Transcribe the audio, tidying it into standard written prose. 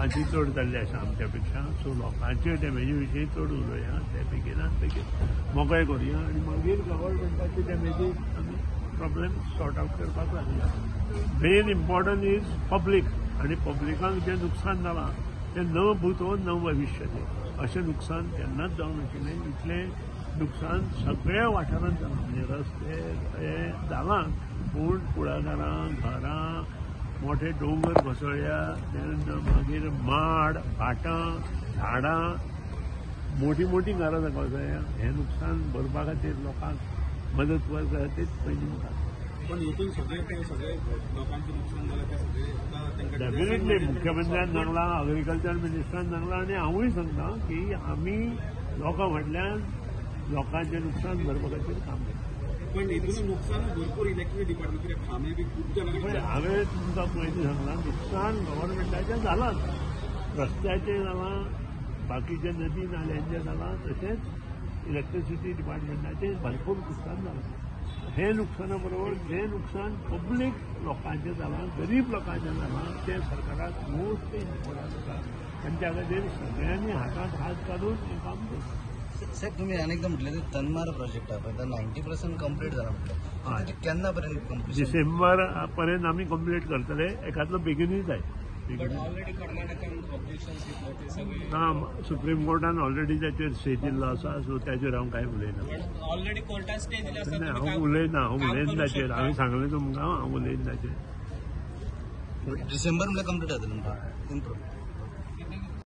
लोकांची चड जाल्ली आसा आमच्या पेक्षा. सो लोकांचे डॅमेजी विशीं चड उलोवया, ते बेगिनात बेगीन मोकळे करुया आनी मागीर गव्हर्नमेंटाचे डॅमेजीस आमी प्रॉब्लेम सॉर्ट आउट करपाक लागया. मेन इम्पॉर्टंट इज पब्लीक, आनी पब्लिकांक जें नुकसान जालां तें न भूतो न भविष्यते. अशें नुकसान केन्नाच जावंक नाशिल्लें. इतलें नुकसान सगळ्या वाठारांत जालां, म्हणजे रस्ते हे जालां, पूण कुळागरां, घरां, मोठे डोंगर कोसळ्या, मागीर माड, भाटां, झाडां, मोठी मोठी घरां कोसळ्या. हें नुकसान भरपा खातीर लोकांक मदत करपा खातीर पयलीं मुखार. पण हितून सगळे लोकांचें नुकसान जालां तें सगळें डेफिनेटली मुख्यमंत्र्यान सांगलां, एग्रीकल्चर मिनिस्टरान सांगलां आनी हांवूय सांगता की आमी लोकां फाटल्यान लोकांचें नुकसान भरपा खातीर काम करता. पण हितून नुकसान भरपूर इलेक्ट्रिसिटी डिपार्टमेंटाचे खांबे बी खूब जाणांक. हांवें तुमकां पयलीं सांगलां, नुकसान गव्हर्नमेंटाचें जालांच. रस्त्याचें जालां, बाकीच्या नदी नाल्यांचें जालां, तशेंच इलेक्ट्रिसिटी डिपार्टमेंटाचें भरपूर नुकसान जालां. हे नुकसाना बरोबर जें नुकसान पब्लीक लोकांचें जालां, गरीब लोकांचें जालां, तें सरकाराक मोस्ट इम्पॉर्टंट आसा. तांच्या खातीर सगळ्यांनी हातांत हात घालून हें काम करता. साहेब, तुम्ही अनेकदा म्हटलं ते तन्मार प्रोजेक्ट आहे, पण 90% कंप्लीट झाला म्हटलं. ते केन्ना पर्यंत कंप्लीट? डिसेंबर पर्यंत आमी कंप्लीट करतले. एकातलो बेगिनूच जाय. ना, सुप्रीम कोर्टान ऑलरेडी ताचेर स्टे दिल्लो आसा. सो ताचेर हांव कांय उलयना. ऑलरेडी कोर्टान स्टे दिला आसा. हांव उलयना ताचेर. हांवें सांगलें तुमकां, हांव उलयना ताचेर. डिसेंबर मध्ये कंप्लीट जातलें.